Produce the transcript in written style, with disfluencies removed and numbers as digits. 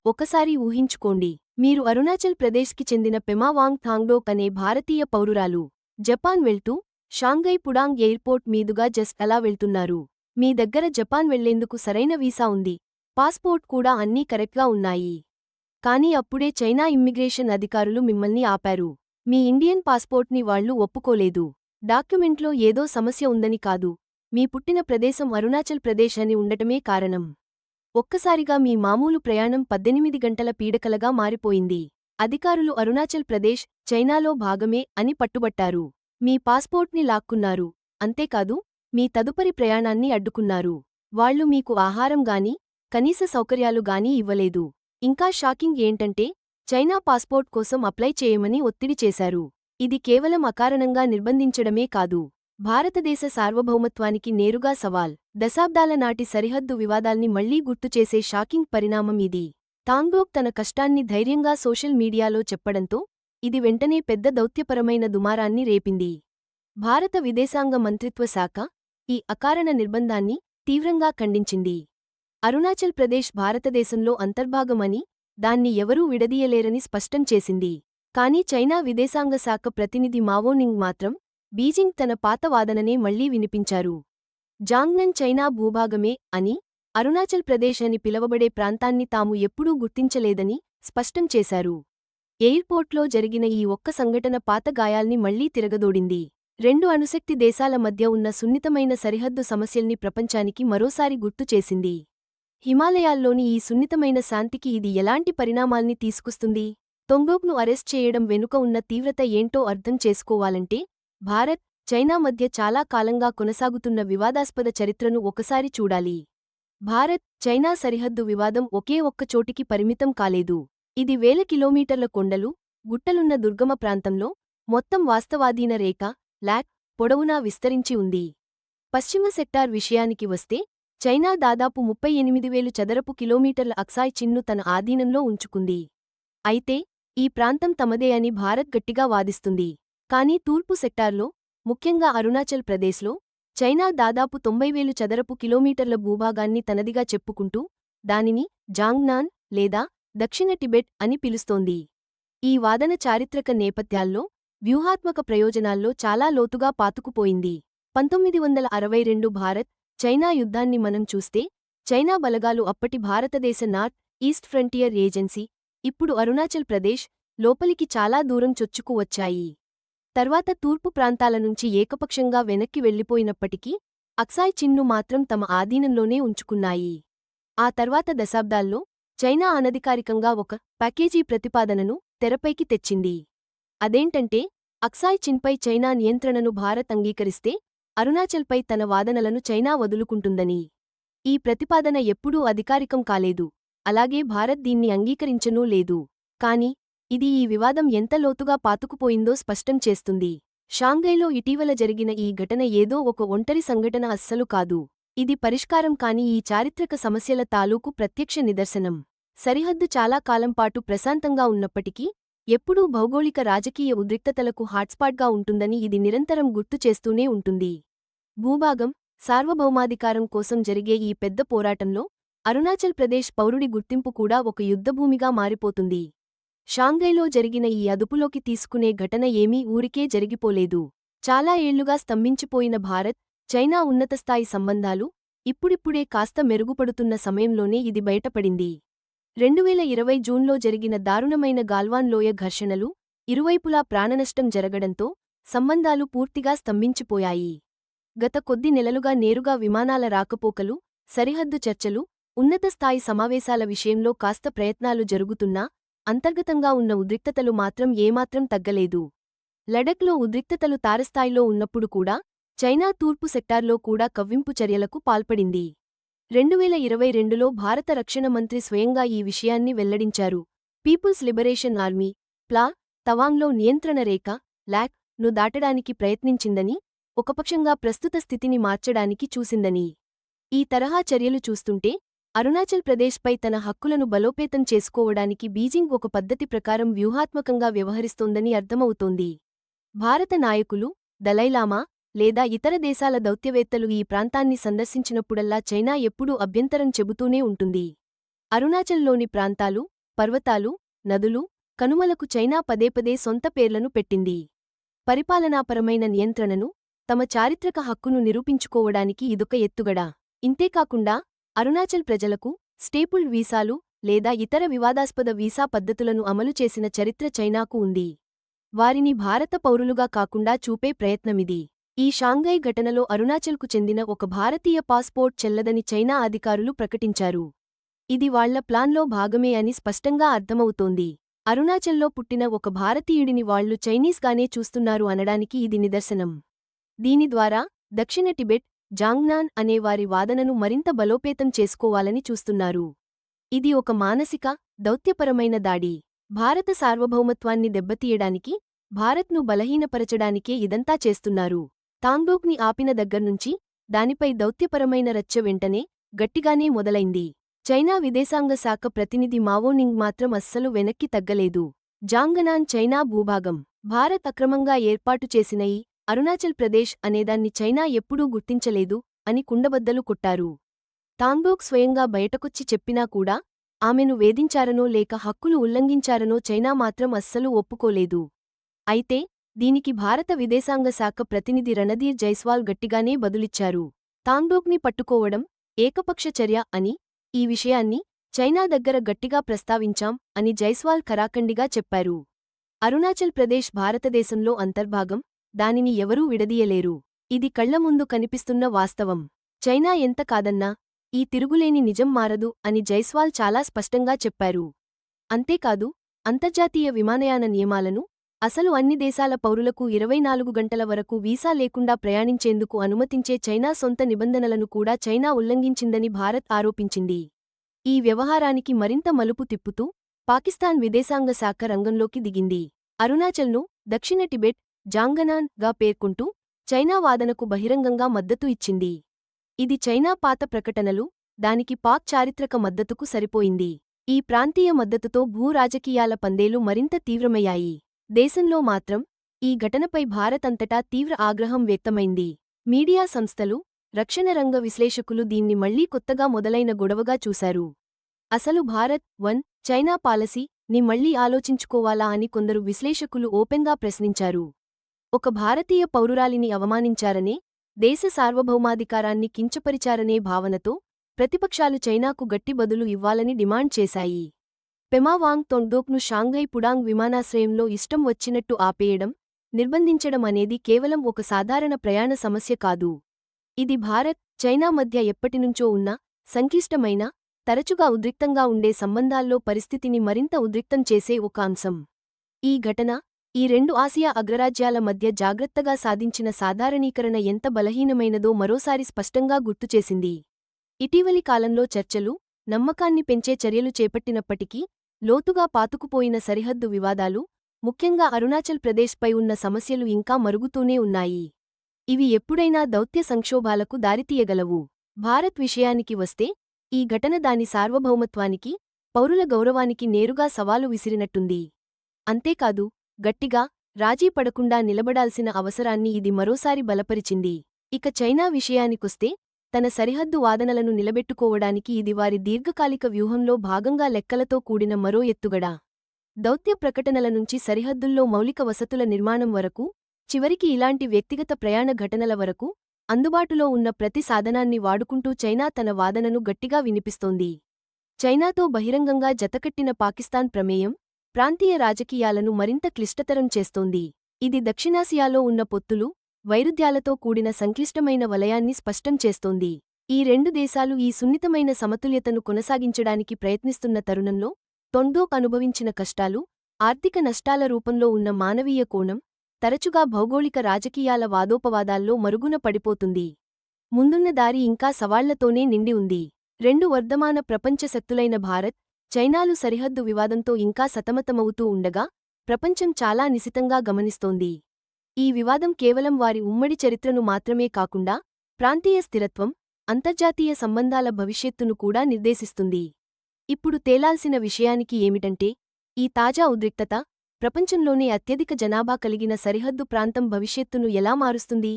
ఒకసారి ఊహించుకోండి, మీరు అరుణాచల్ ప్రదేశ్కి చెందిన పెమావాంగ్ థాంగ్డోక్ అనే భారతీయ పౌరురాలు. జపాన్ వెళ్తూ షాంఘై పుడాంగ్ ఎయిర్పోర్ట్ మీదుగా జస్ట్ అలా వెళ్తున్నారు. మీ దగ్గర జపాన్ వెళ్లేందుకు సరైన వీసా ఉంది, పాస్పోర్ట్ కూడా అన్నీ కరెక్ట్గా ఉన్నాయి. కానీ అప్పుడే చైనా ఇమ్మిగ్రేషన్ అధికారులు మిమ్మల్ని ఆపారు. మీ ఇండియన్ పాస్పోర్ట్ని వాళ్లు ఒప్పుకోలేదు. డాక్యుమెంట్లో ఏదో సమస్య ఉందని కాదు, మీ పుట్టిన ప్రదేశం అరుణాచల్ ప్రదేశ్ అని ఉండటమే కారణం. ఒక్కసారిగా మీ మామూలు ప్రయాణం 18 గంటల పీడకలగా మారిపోయింది. అధికారులు అరుణాచల్ ప్రదేశ్ చైనాలో భాగమే అని పట్టుబట్టారు. మీ పాస్పోర్ట్ని లాక్కున్నారు. అంతేకాదు, మీ తదుపరి ప్రయాణాన్ని అడ్డుకున్నారు. వాళ్లు మీకు ఆహారం గానీ, కనీస సౌకర్యాలు గానీ ఇవ్వలేదు. ఇంకా షాకింగ్ ఏంటంటే, చైనా పాస్పోర్ట్ కోసం అప్లై చేయమని ఒత్తిడి చేశారు. ఇది కేవలం అకారణంగా నిర్బంధించడమే కాదు, భారతదేశ సార్వభౌమత్వానికి నేరుగా సవాల్. దశాబ్దాల నాటి సరిహద్దు వివాదాల్ని మళ్లీ గుర్తుచేసే షాకింగ్ పరిణామం ఇది. థాంగ్డోక్ తన కష్టాన్ని ధైర్యంగా సోషల్ మీడియాలో చెప్పడంతో ఇది వెంటనే పెద్ద దౌత్యపరమైన దుమారాన్ని రేపింది. భారత విదేశాంగ మంత్రిత్వ శాఖ ఈ అకారణ నిర్బంధాన్ని తీవ్రంగా ఖండించింది. అరుణాచల్ ప్రదేశ్ భారతదేశంలో అంతర్భాగమని, దాన్ని ఎవరూ విడదీయలేరని స్పష్టం చేసింది. కానీ చైనా విదేశాంగ శాఖ ప్రతినిధి మావోనింగ్ మాత్రం బీజింగ్ తన పాత వాదననే మళ్లీ వినిపించారు. జాంగ్నన్ చైనా భూభాగమే అని, అరుణాచల్ ప్రదేశ్ అని పిలవబడే ప్రాంతాన్ని తాము ఎప్పుడూ గుర్తించలేదని స్పష్టం చేశారు. ఎయిర్పోర్ట్లో జరిగిన ఈ ఒక్క సంఘటన పాత గాయాల్ని మళ్లీ తిరగదోడింది. రెండు అణుశక్తి దేశాల మధ్య ఉన్న సున్నితమైన సరిహద్దు సమస్యల్ని ప్రపంచానికి మరోసారి గుర్తుచేసింది. హిమాలయాల్లోని ఈ సున్నితమైన శాంతికి ఇది ఎలాంటి పరిణామాల్ని తీసుకొస్తుంది? థాంగ్డోక్ను అరెస్ట్ చేయడం వెనుక ఉన్న తీవ్రత ఏంటో అర్థం చేసుకోవాలంటే, భారత్ చైనా మధ్య చాలా కాలంగా కొనసాగుతున్న వివాదాస్పద చరిత్రను ఒకసారి చూడాలి. భారత్ చైనా సరిహద్దు వివాదం ఒకే ఒక్క చోటికి పరిమితం కాలేదు. ఇది వేల కిలోమీటర్ల కొండలు, గుట్టలున్న దుర్గమ ప్రాంతంలో మొత్తం వాస్తవాధీన రేఖ లాక్ పొడవునా విస్తరించి ఉంది. పశ్చిమ సెక్టార్ విషయానికి వస్తే, చైనా దాదాపు 38,000 చదరపు కిలోమీటర్ల అక్సాయ్ చిన్ను తన ఆధీనంలో ఉంచుకుంది. అయితే ఈ ప్రాంతం తమదే అని భారత్ గట్టిగా వాదిస్తుంది. కానీ తూర్పు సెక్టార్లో, ముఖ్యంగా అరుణాచల్ ప్రదేశ్లో, చైనా దాదాపు 90,000 చదరపు కిలోమీటర్ల భూభాగాన్ని తనదిగా చెప్పుకుంటూ దానిని జాంగ్నాన్ లేదా దక్షిణ టిబెట్ అని పిలుస్తోంది. ఈ వాదన చారిత్రక నేపథ్యాల్లో, వ్యూహాత్మక ప్రయోజనాల్లో చాలా లోతుగా పాతుకుపోయింది. 1962 భారత్ చైనా యుద్ధాన్ని మనం చూస్తే, చైనా బలగాలు అప్పటి భారతదేశ నార్త్ ఈస్ట్ ఫ్రంటియర్ ఏజెన్సీ, ఇప్పుడు అరుణాచల్ ప్రదేశ్ లోపలికి చాలా దూరం చొచ్చుకు వచ్చాయి. తర్వాత తూర్పు ప్రాంతాల నుంచి ఏకపక్షంగా వెనక్కి వెళ్లిపోయినప్పటికీ, అక్సాయ్ చిన్ను మాత్రం తమ ఆధీనంలోనే ఉంచుకున్నాయి. ఆ తర్వాత దశాబ్దాల్లో చైనా అనధికారికంగా ఒక ప్యాకేజీ ప్రతిపాదనను తెరపైకి తెచ్చింది. అదేంటంటే, అక్సాయ్ చిన్పై చైనా నియంత్రణను భారత్ అంగీకరిస్తే, అరుణాచల్పై తన వాదనలను చైనా వదులుకుంటుందని. ఈ ప్రతిపాదన ఎప్పుడూ అధికారికం కాలేదు, అలాగే భారత్ దీన్ని అంగీకరించనూ లేదు. కాని ఇది ఈ వివాదం ఎంత లోతుగా పాతుకుపోయిందో స్పష్టం చేస్తుంది. షాంఘైలో ఇటీవల జరిగిన ఈ ఘటన ఏదో ఒక ఒంటరి సంఘటన అస్సలు కాదు. ఇది పరిష్కారం కాని ఈ చారిత్రక సమస్యల తాలూకు ప్రత్యక్ష నిదర్శనం. సరిహద్దు చాలా కాలంపాటు ప్రశాంతంగా ఉన్నప్పటికీ, ఎప్పుడూ భౌగోళిక రాజకీయ ఉద్రిక్తతలకు హాట్స్పాట్గా ఉంటుందని ఇది నిరంతరం గుర్తు చేస్తూనే ఉంటుంది. భూభాగం, సార్వభౌమాధికారం కోసం జరిగే ఈ పెద్ద పోరాటంలో అరుణాచల్ ప్రదేశ్ పౌరుడి గుర్తింపు కూడా ఒక యుద్ధభూమిగా మారిపోతుంది. షాంఘైలో జరిగిన ఈ అదుపులోకి తీసుకునే ఘటన ఏమీ ఊరికే జరిగిపోలేదు. చాలా ఏళ్లుగా స్తంభించిపోయిన భారత్ చైనా ఉన్నతస్థాయి సంబంధాలు ఇప్పుడిప్పుడే కాస్త మెరుగుపడుతున్న సమయంలోనే ఇది బయటపడింది. 2020 జూన్లో జరిగిన దారుణమైన గాల్వాన్ లోయ ఘర్షణలు, ఇరువైపులా ప్రాణనష్టం జరగడంతో సంబంధాలు పూర్తిగా స్తంభించిపోయాయి. గత కొద్ది నెలలుగా నేరుగా విమానాల రాకపోకలు, సరిహద్దు చర్చలు, ఉన్నతస్థాయి సమావేశాల విషయంలో కాస్త ప్రయత్నాలు జరుగుతున్నా, అంతర్గతంగా ఉన్న ఉద్రిక్తతలు మాత్రం ఏమాత్రం తగ్గలేదు. లడఖ్లో ఉద్రిక్తతలు తారస్థాయిలో ఉన్నప్పుడు కూడా, చైనా తూర్పు సెక్టార్లో కూడా కవ్వింపు చర్యలకు పాల్పడింది. 2022లో భారత రక్షణ మంత్రి స్వయంగా ఈ విషయాన్ని వెల్లడించారు. పీపుల్స్ లిబరేషన్ ఆర్మీ ప్లా తవాంగ్లో నియంత్రణ రేఖ లాక్ ను దాటడానికి ప్రయత్నించిందని, ఒకపక్షంగా ప్రస్తుత స్థితిని మార్చడానికి చూసిందని. ఈ తరహా చర్యలు చూస్తుంటే, అరుణాచల్ ప్రదేశ్పై తన హక్కులను బలోపేతం చేసుకోవడానికి బీజింగ్ ఒక పద్ధతి ప్రకారం వ్యూహాత్మకంగా వ్యవహరిస్తోందని అర్థమవుతోంది. భారత నాయకులు, దలైలామా లేదా ఇతర దేశాల దౌత్యవేత్తలు ఈ ప్రాంతాన్ని సందర్శించినప్పుడల్లా చైనా ఎప్పుడూ అభ్యంతరం చెబుతూనే ఉంటుంది. అరుణాచల్లోని ప్రాంతాలు, పర్వతాలు, నదులు, కనుమలకు చైనా పదేపదే సొంత పేర్లను పెట్టింది. పరిపాలనాపరమైన నియంత్రణను, తమ చారిత్రక హక్కును నిరూపించుకోవడానికి ఇదొక ఎత్తుగడ. ఇంతేకాకుండా అరుణాచల్ ప్రజలకు స్టేపుల్డ్ వీసాలు లేదా ఇతర వివాదాస్పద వీసా పద్ధతులను అమలు చేసిన చరిత్ర చైనాకు ఉంది. వారిని భారత పౌరులుగా కాకుండా చూపే ప్రయత్నమిది. ఈ షాంఘై ఘటనలో అరుణాచల్కు చెందిన ఒక భారతీయ పాస్పోర్ట్ చెల్లదని చైనా అధికారులు ప్రకటించారు. ఇది వాళ్ల ప్లాన్లో భాగమే అని స్పష్టంగా అర్థమవుతోంది. అరుణాచల్లో పుట్టిన ఒక భారతీయుడిని వాళ్లు చైనీస్గానే చూస్తున్నారు అనడానికి ఇది నిదర్శనం. దీని ద్వారా దక్షిణ టిబెట్, జాంగ్నాన్ అనే వారి వాదనను మరింత బలోపేతం చేసుకోవాలని చూస్తున్నారు. ఇది ఒక మానసిక, దౌత్యపరమైన దాడి. భారత సార్వభౌమత్వాన్ని దెబ్బతీయడానికి, భారత్ను బలహీనపరచడానికే ఇదంతా చేస్తున్నారు. తాంగ్డోక్ని ఆపిన దగ్గర్నుంచి దానిపై దౌత్యపరమైన రచ్చ వెంటనే గట్టిగానే మొదలైంది. చైనా విదేశాంగ శాఖ ప్రతినిధి మావోనింగ్ మాత్రం అస్సలు వెనక్కి తగ్గలేదు. జాంగనాన్ చైనా భూభాగం. భారత్ అక్రమంగా ఏర్పాటు చేసిన ఈ అరుణాచల్ ప్రదేశ్ అనేదాన్ని చైనా ఎప్పుడూ గుర్తించలేదు అని కుండబద్దలు కొట్టారు. తాంగ్డోక్ స్వయంగా బయటకొచ్చి చెప్పినా కూడా ఆమెను వేధించారనో లేక హక్కులు ఉల్లంఘించారనో చైనా మాత్రం అస్సలు ఒప్పుకోలేదు. అయితే దీనికి భారత విదేశాంగ శాఖ ప్రతినిధి రణధీర్ జైస్వాల్ గట్టిగానే బదులిచ్చారు. తాంగ్డోక్ని పట్టుకోవడం ఏకపక్ష చర్య అని, ఈ విషయాన్ని చైనా దగ్గర గట్టిగా ప్రస్తావించాం అని జైస్వాల్ ఖరాఖండిగా చెప్పారు. అరుణాచల్ ప్రదేశ్ భారతదేశంలో అంతర్భాగం, దానిని ఎవరూ విడదీయలేరు. ఇది కళ్లముందు కనిపిస్తున్న వాస్తవం. చైనా ఎంత కాదన్నా ఈ తిరుగులేని నిజం మారదు అని జైస్వాల్ చాలా స్పష్టంగా చెప్పారు. అంతేకాదు, అంతర్జాతీయ విమానయాన నియమాలను, అసలు అన్ని దేశాల పౌరులకు 24 గంటల వరకు వీసా లేకుండా ప్రయాణించేందుకు అనుమతించే చైనా సొంత నిబంధనలను కూడా చైనా ఉల్లంఘించిందని భారత్ ఆరోపించింది. ఈ వ్యవహారానికి మరింత మలుపు తిప్పుతూ పాకిస్తాన్ విదేశాంగ శాఖ రంగంలోకి దిగింది. అరుణాచల్ను దక్షిణ టిబెట్, జాంగనాన్ గా పేర్కొంటూ చైనా వాదనకు బహిరంగంగా మద్దతు ఇచ్చింది. ఇది చైనా పాత ప్రకటనలు, దానికి పాక్ చారిత్రక మద్దతుకు సరిపోయింది. ఈ ప్రాంతీయ మద్దతుతో భూ రాజకీయాల పందేలు మరింత తీవ్రమయ్యాయి. దేశంలో మాత్రం ఈ ఘటనపై భారత్ అంతటా తీవ్ర ఆగ్రహం వ్యక్తమైంది. మీడియా సంస్థలు, రక్షణ రంగ విశ్లేషకులు దీన్ని మళ్లీ కొత్తగా మొదలైన గొడవగా చూశారు. అసలు భారత్ వన్ చైనా పాలసీ ని మళ్లీ ఆలోచించుకోవాలా అని కొందరు విశ్లేషకులు ఓపెన్గా ప్రశ్నించారు. ఒక భారతీయ పౌరురాలిని అవమానించారనే, దేశ సార్వభౌమాధికారాన్ని కించపరిచారనే భావనతో ప్రతిపక్షాలు చైనాకు గట్టి బదులు ఇవ్వాలని డిమాండ్ చేశాయి. పెమావాంగ్ తొంగ్డోక్ను షాంఘై పుడాంగ్ విమానాశ్రయంలో ఇష్టం వచ్చినట్టు ఆపేయడం, నిర్బంధించడం అనేది కేవలం ఒక సాధారణ ప్రయాణ సమస్య కాదు. ఇది భారత్, చైనా మధ్య ఎప్పటినుంచో ఉన్న సంక్లిష్టమైన, తరచుగా ఉద్రిక్తంగా ఉండే సంబంధాల్లో పరిస్థితిని మరింత ఉద్రిక్తం చేసే ఒక అంశం. ఈ ఘటన ఈ రెండు ఆసియా అగ్రరాజ్యాల మధ్య జాగ్రత్తగా సాధించిన సాధారణీకరణ ఎంత బలహీనమైనదో మరోసారి స్పష్టంగా గుర్తుచేసింది. ఇటీవలి కాలంలో చర్చలు, నమ్మకాన్ని పెంచే చర్యలు చేపట్టినప్పటికీ లోతుగా పాతుకుపోయిన సరిహద్దు వివాదాలు, ముఖ్యంగా అరుణాచల్ ప్రదేశ్పై ఉన్న సమస్యలు ఇంకా మరుగుతూనే ఉన్నాయి. ఇవి ఎప్పుడైనా దౌత్య సంక్షోభాలకు దారితీయగలవు. భారత్ విషయానికి వస్తే ఈ ఘటన దాని సార్వభౌమత్వానికి, పౌరుల గౌరవానికి నేరుగా సవాలు విసిరినట్టుంది. అంతేకాదు, గట్టిగా, రాజీ పడకుండా నిలబడాల్సిన అవసరాన్ని ఇది మరోసారి బలపరిచింది. ఇక చైనా విషయానికొస్తే తన సరిహద్దు వాదనలను నిలబెట్టుకోవడానికి ఇది వారి దీర్ఘకాలిక వ్యూహంలో భాగంగా లెక్కలతో కూడిన మరో ఎత్తుగడ. దౌత్య ప్రకటనల నుంచి సరిహద్దుల్లో మౌలిక వసతుల నిర్మాణం వరకు, చివరికి ఇలాంటి వ్యక్తిగత ప్రయాణ ఘటనల వరకు, అందుబాటులో ఉన్న ప్రతి సాధనాన్ని వాడుకుంటూ చైనా తన వాదనను గట్టిగా వినిపిస్తోంది. చైనాతో బహిరంగంగా జతకట్టిన పాకిస్తాన్ ప్రమేయం ప్రాంతీయ రాజకీయాలను మరింత క్లిష్టతరం చేస్తోంది. ఇది దక్షిణాసియాలో ఉన్న పొత్తులు, వైరుధ్యాలతో కూడిన సంక్లిష్టమైన వలయాన్ని స్పష్టం చేస్తోంది. ఈ రెండు దేశాలు ఈ సున్నితమైన సమతుల్యతను కొనసాగించడానికి ప్రయత్నిస్తున్న తరుణంలో తొంగ్డోక్ అనుభవించిన కష్టాలు, ఆర్థిక నష్టాల రూపంలో ఉన్న మానవీయ కోణం, తరచుగా భౌగోళిక రాజకీయాల వాదోపవాదాల్లో మరుగున పడిపోతుంది. ముందున్న దారి ఇంకా సవాళ్లతోనే నిండి ఉంది. రెండు వర్ధమాన ప్రపంచ శక్తులైన భారత్, చైనాలు సరిహద్దు వివాదంతో ఇంకా సతమతమవుతూ ఉండగా, ప్రపంచం చాలా నిశితంగా గమనిస్తోంది. ఈ వివాదం కేవలం వారి ఉమ్మడి చరిత్రను మాత్రమే కాకుండా, ప్రాంతీయ స్థిరత్వం, అంతర్జాతీయ సంబంధాల భవిష్యత్తును కూడా నిర్దేశిస్తుంది. ఇప్పుడు తేలాల్సిన విషయానికి ఏమిటంటే, ఈ తాజా ఉద్రిక్తత ప్రపంచంలోనే అత్యధిక జనాభా కలిగిన సరిహద్దు ప్రాంతం భవిష్యత్తును ఎలా మారుస్తుంది?